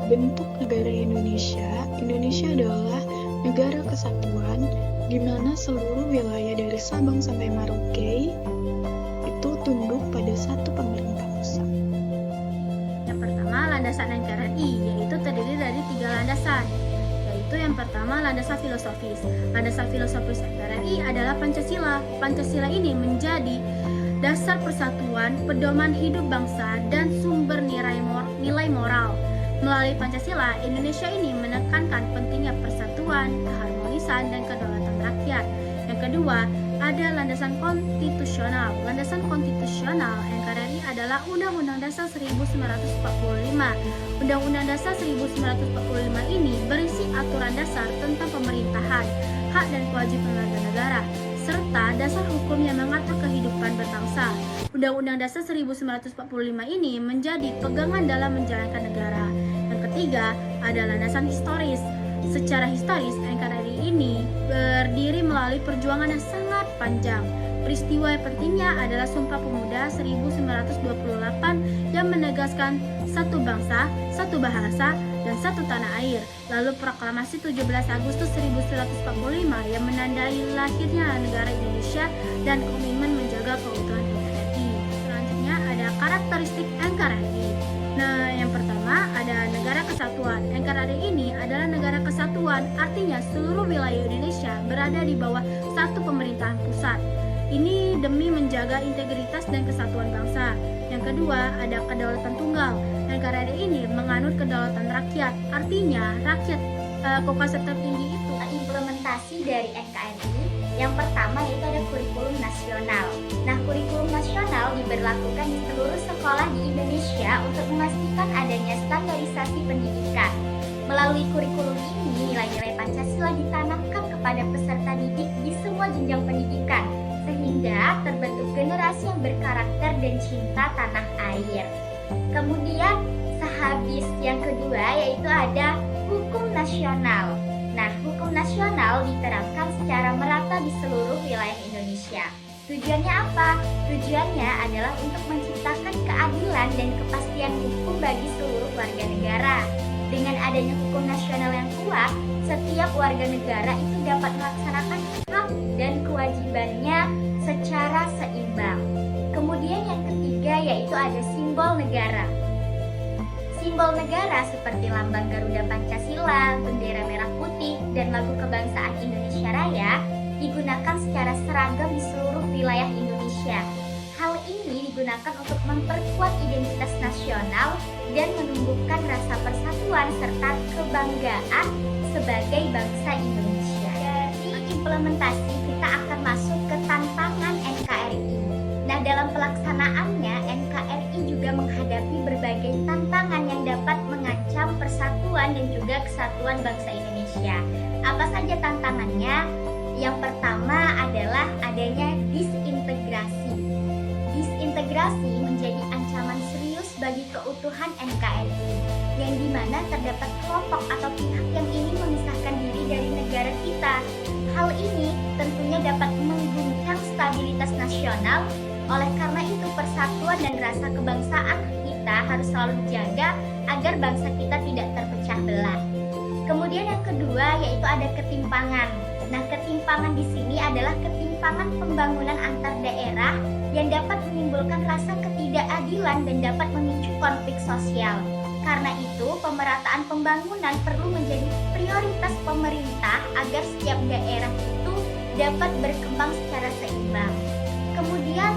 bentuk negara Indonesia, Indonesia adalah negara kesatuan di mana seluruh wilayah dari Sabang sampai Merauke itu tunduk pada satu pemerintah pusat. Yang pertama, landasan NKRI, yaitu terdiri dari 3 landasan, yaitu yang pertama landasan filosofis. Landasan filosofis NKRI adalah Pancasila. Pancasila ini menjadi dasar persatuan, pedoman hidup bangsa, dan sumber nilai moral. Melalui Pancasila, Indonesia ini menekankan pentingnya persatuan, keharmonisan, dan kedaulatan rakyat. Yang kedua, ada landasan konstitusional. Landasan konstitusional NKRI adalah Undang-Undang Dasar 1945. Undang-Undang Dasar 1945 ini berisi aturan dasar tentang pemerintahan, hak dan kewajiban warga negara, serta dasar hukum yang mengatur kehidupan berbangsa. Undang-Undang Dasar 1945 ini menjadi pegangan dalam menjalankan negara. Yang ketiga, ada landasan historis. Secara historis, NKRI ini berdiri melalui perjuangan yang sangat panjang. Peristiwa yang pentingnya adalah Sumpah Pemuda 1928 yang menegaskan satu bangsa, satu bahasa, dan satu tanah air. Lalu Proklamasi 17 Agustus 1945 yang menandai lahirnya negara Indonesia dan komitmen menjaga keutuhan NKRI. Selanjutnya ada karakteristik NKRI. Nah, yang pertama ada negara kesatuan. NKRI ini adalah negara kesatuan, artinya seluruh wilayah Indonesia berada di bawah satu pemerintahan pusat. Ini demi menjaga integritas dan kesatuan bangsa. Yang kedua, ada kedaulatan tunggal. NKRI ini menganut kedaulatan rakyat, artinya rakyat kekuasaan tertinggi itu. Implementasi dari NKRI yang pertama yaitu ada kurikulum nasional. Nah, kurikulum nasional diberlakukan di seluruh sekolah di Indonesia untuk memastikan adanya standarisasi pendidikan. Melalui kurikulum ini, nilai-nilai Pancasila ditanamkan kepada peserta didik di semua jenjang pendidikan, sehingga terbentuk generasi yang berkarakter dan cinta tanah air. Kemudian sehabis yang kedua yaitu ada hukum nasional. Nah, hukum nasional diterapkan secara merata di seluruh wilayah Indonesia. Tujuannya apa? Tujuannya adalah untuk menciptakan keadilan dan kepastian hukum bagi seluruh warga negara. Dengan adanya hukum nasional yang kuat, setiap warga negara itu dapat melaksanakan hak dan kewajibannya secara seimbang. Kemudian yang ketiga yaitu ada simbol negara. Simbol negara seperti lambang Garuda Pancasila, bendera merah putih, dan lagu kebangsaan Indonesia Raya digunakan secara seragam di seluruh wilayah Indonesia. Hal ini digunakan untuk memperkuat identitas nasional dan menumbuhkan rasa persatuan serta kebanggaan sebagai bangsa Indonesia. Dari implementasi kita akan masuk ke tantangan NKRI. Nah, dalam pelaksanaannya NKRI juga menghadapi berbagai tantangan yang dapat mengancam persatuan dan juga kesatuan bangsa Indonesia. Apa saja tantangannya? Yang pertama adalah adanya disintegrasi. Disintegrasi menjadi ancaman serius bagi keutuhan NKRI, yang dimana terdapat kelompok atau pihak yang ingin memisahkan diri dari negara kita. Hal ini tentunya dapat mengguncang stabilitas nasional. Oleh karena itu, persatuan dan rasa kebangsaan kita harus selalu dijaga agar bangsa kita tidak terpecah belah. Kemudian yang kedua yaitu ada ketimpangan. Nah, ketimpangan di sini adalah ketimpangan pembangunan antar daerah yang dapat menimbulkan rasa ketidakadilan dan dapat memicu konflik sosial. Karena itu, pemerataan pembangunan perlu menjadi prioritas pemerintah agar setiap daerah itu dapat berkembang secara seimbang. Kemudian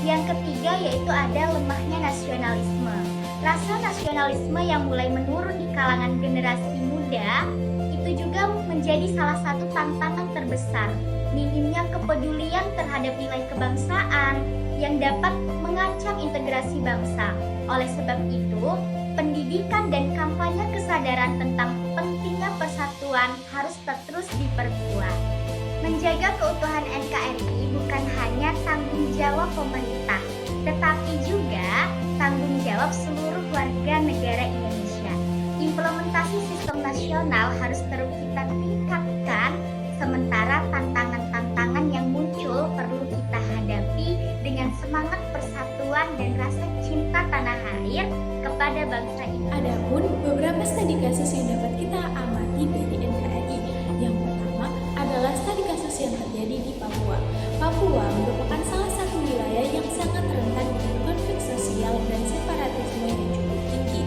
yang ketiga yaitu ada lemahnya nasionalisme. Rasa nasionalisme yang mulai menurun di kalangan generasi muda itu juga menjadi salah satu tantangan terbesar. Minimnya kepedulian terhadap nilai kebangsaan yang dapat mengancam integrasi bangsa. Oleh sebab itu, pendidikan dan kampanye kesadaran tentang pentingnya persatuan harus terus diperkuat. Menjaga keutuhan NKRI bukan hanya tanggung jawab pemerintah, tetapi juga tanggung jawab seluruh warga negara Indonesia. Implementasi sistem nasional harus terus kita tingkatkan, sementara tantangan-tantangan yang muncul perlu kita hadapi dengan semangat persatuan dan rasa cinta tanah air kepada pada bangsa ini. Adapun beberapa studi kasus yang dapat kita amati dari NKRI. Yang pertama adalah studi kasus yang terjadi di Papua. Papua merupakan salah satu wilayah yang sangat rentan dengan konflik sosial dan separatisme yang cukup tinggi.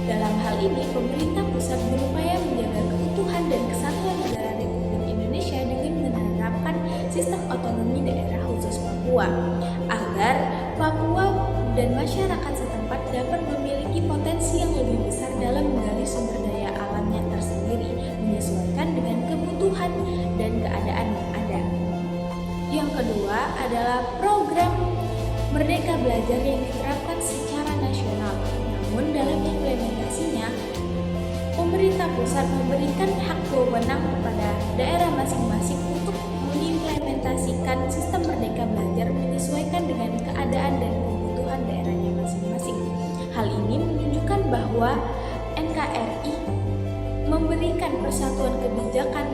Dalam hal ini, pemerintah pusat berupaya menjaga keutuhan dan kesatuan negara Republik Indonesia dengan menerapkan sistem otonomi daerah khusus Papua, agar Papua dan masyarakat setempat dapat memiliki potensi yang lebih besar dalam menggali sumber daya alamnya tersendiri, menyesuaikan dengan kebutuhan dan keadaan yang ada. Yang kedua adalah program Merdeka Belajar yang diterapkan secara nasional. Namun dalam implementasinya, pemerintah pusat memberikan hak wewenang kepada daerah masing-masing untuk mengimplementasikan sistem Merdeka Belajar menyesuaikan dengan keadaan dan kebutuhan daerahnya masing-masing. Hal ini menunjukkan bahwa NKRI memberikan persatuan kebijakan,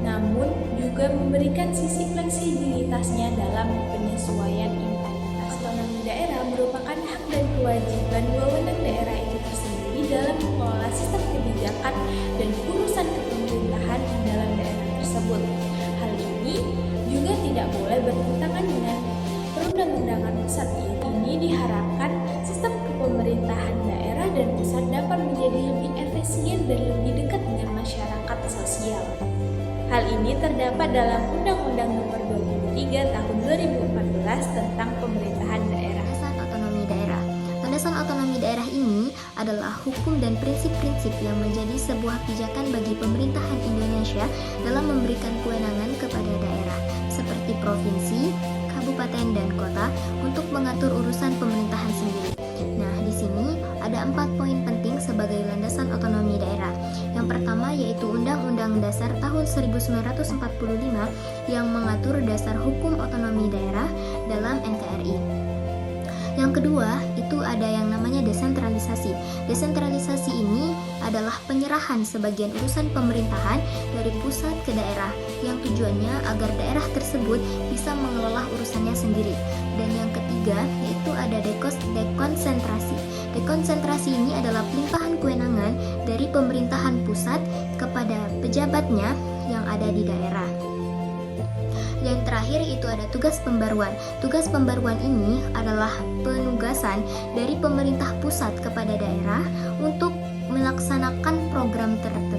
namun juga memberikan sisi fleksibilitasnya dalam penyesuaian implementasi. Otonomi daerah merupakan hak dan kewajiban wewenang daerah itu tersendiri dalam mengelola sistem kebijakan dan urusan kepemerintahan dalam daerah tersebut. Hal ini juga tidak boleh bertentangan dengan perundang-undangan pusat. Ini diharapkan sistem kepemerintahan daerah dan pusat dapat menjadi lebih efisien dan lebih dekat dengan masyarakat sosial. Hal ini terdapat dalam Undang-Undang Nomor 23 Tahun 2014 tentang Pemerintahan Daerah. Landasan otonomi daerah. Landasan otonomi daerah ini adalah hukum dan prinsip-prinsip yang menjadi sebuah pijakan bagi pemerintahan Indonesia dalam memberikan kewenangan kepada daerah seperti provinsi, kabupaten, dan kota untuk mengatur urusan pemerintahan sendiri. Nah, di sini ada 4 poin penting sebagai landasan otonomi daerah. Yang pertama yaitu Undang-Undang Dasar tahun 1945 yang mengatur dasar hukum otonomi daerah dalam NKRI. Yang kedua, itu ada yang namanya desentralisasi. Desentralisasi ini adalah penyerahan sebagian urusan pemerintahan dari pusat ke daerah, yang tujuannya agar daerah tersebut bisa mengelola urusannya sendiri. Dan yang ketiga, yaitu ada dekonsentrasi. Dekonsentrasi ini adalah pelimpahan kewenangan dari pemerintahan pusat kepada pejabatnya yang ada di daerah. Yang terakhir itu ada tugas pembaruan. Tugas pembaruan ini adalah penugasan dari pemerintah pusat kepada daerah untuk melaksanakan program tertentu.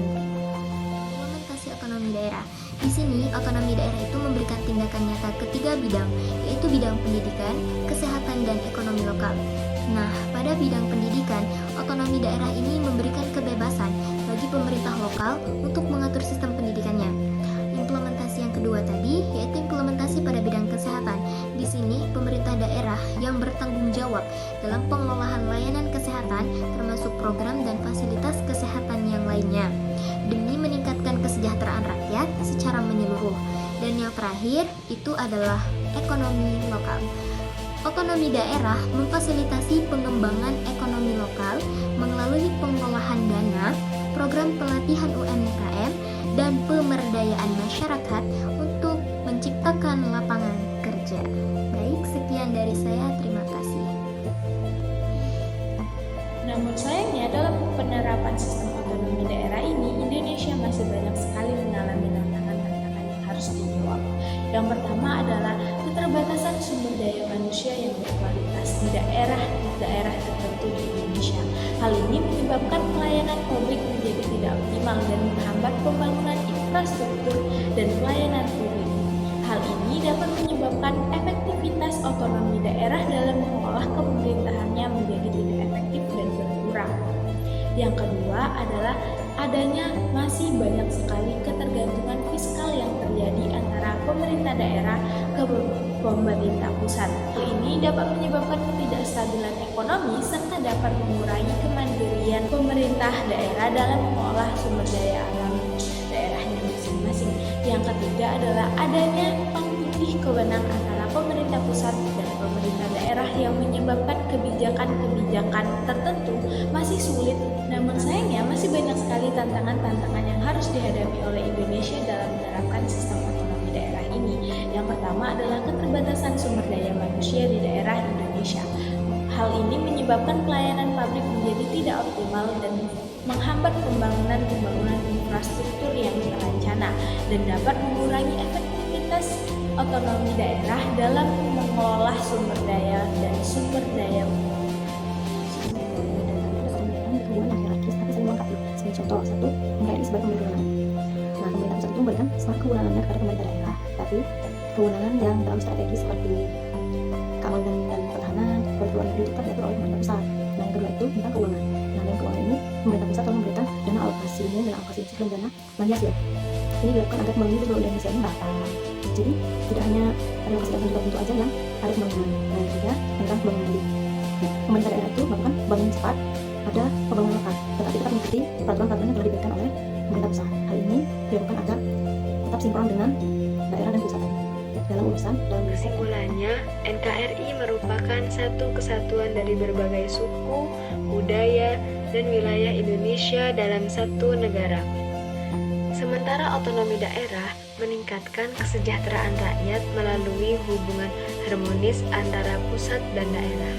Implementasi otonomi daerah. Di sini otonomi daerah itu memberikan tindakan nyata ke 3 bidang, yaitu bidang pendidikan, kesehatan, dan ekonomi lokal. Nah, pada bidang pendidikan, otonomi daerah ini memberikan kebebasan bagi pemerintah lokal untuk mengatur sistem pendidikannya. Implementasi yang kedua tadi yaitu implementasi pada bidang kesehatan. Di sini pemerintah daerah yang bertanggung jawab dalam pengelolaan layanan kesehatan termasuk program dan fasilitas kesehatan yang lainnya demi meningkatkan kesejahteraan rakyat secara menyeluruh. Dan yang terakhir itu adalah ekonomi lokal. Otonomi daerah memfasilitasi pengembangan ekonomi lokal melalui pengolahan dana, program pelatihan UMKM, dan pemberdayaan masyarakat untuk menciptakan lapangan kerja. Baik, sekian dari saya. Terima kasih. Namun sayangnya dalam penerapan sistem otonomi daerah ini, Indonesia masih banyak sekali mengalami tantangan-tantangan yang harus dijawab. Yang pertama adalah keterbatasan sumber daya manusia yang berkualitas di daerah tertentu di Indonesia. Hal ini menyebabkan pelayanan publik menjadi tidak optimal dan menghambat pembangunan infrastruktur dan pelayanan publik. Hal ini dapat menyebabkan efektivitas otonomi daerah dalam mengolah pemerintahannya menjadi tidak efektif dan berkurang. Yang kedua adalah adanya masih banyak sekali ketergantungan fiskal yang terjadi antara pemerintah daerah ke pemerintah pusat. Hal ini dapat menyebabkan ketidakstabilan ekonomi serta dapat mengurangi kemandirian pemerintah daerah dalam mengolah sumber daya alam daerahnya masing-masing. Yang ketiga adalah adanya pangkitih kewenangan antara pemerintah pusat dan pemerintah daerah yang menyebabkan kebijakan-kebijakan tertentu masih sulit. Namun sayangnya masih banyak sekali tantangan-tantangan yang harus dihadapi oleh Indonesia dalam menerapkan sistem otonomi daerah ini. Yang pertama adalah keterbatasan sumber daya manusia di daerah Indonesia. Hal Hal ini menyebabkan pelayanan publik menjadi tidak optimal dan menghambat pembangunan infrastruktur yang terencana dan dapat mengurangi efektivitas otonomi daerah dalam mengelola sumber daya dan sumber daya umum. Contoh, satu, NKRI sebagai pemerintahan. Nah, pemerintah pusat itu memberikan semua kewenangannya kepada pemerintah daerah, tapi kewenangan yang dalam strategi seperti keamanan dan pertahanan, luar negeri itu diatur oleh pemerintah pusat. Nah, yang kedua itu tentang keuangan. Nah, dalam keuangan ini pemerintah pusat telah memberikan dana alokasi umum dan alokasi khusus dan dana belanja hasil. Ini dilakukan agar pembangunan seluruh Indonesia ini merata. Jadi tidak hanya alokasi tertentu aja yang ada pembangunan, nah juga tentang pembangunan. Nah, pemerintah daerah itu melakukan pembangunan cepat, ada pembangunan lokal, tetapi tetap mengikuti peraturan-peraturan yang telah diberikan oleh pemerintah pusat. Hal ini dilakukan agar tetap sinkron dengan daerah dan pusat dalam urusan. Kesimpulannya, NKRI merupakan satu kesatuan dari berbagai suku, budaya, dan wilayah Indonesia dalam satu negara. Sementara otonomi daerah meningkatkan kesejahteraan rakyat melalui hubungan harmonis antara pusat dan daerah.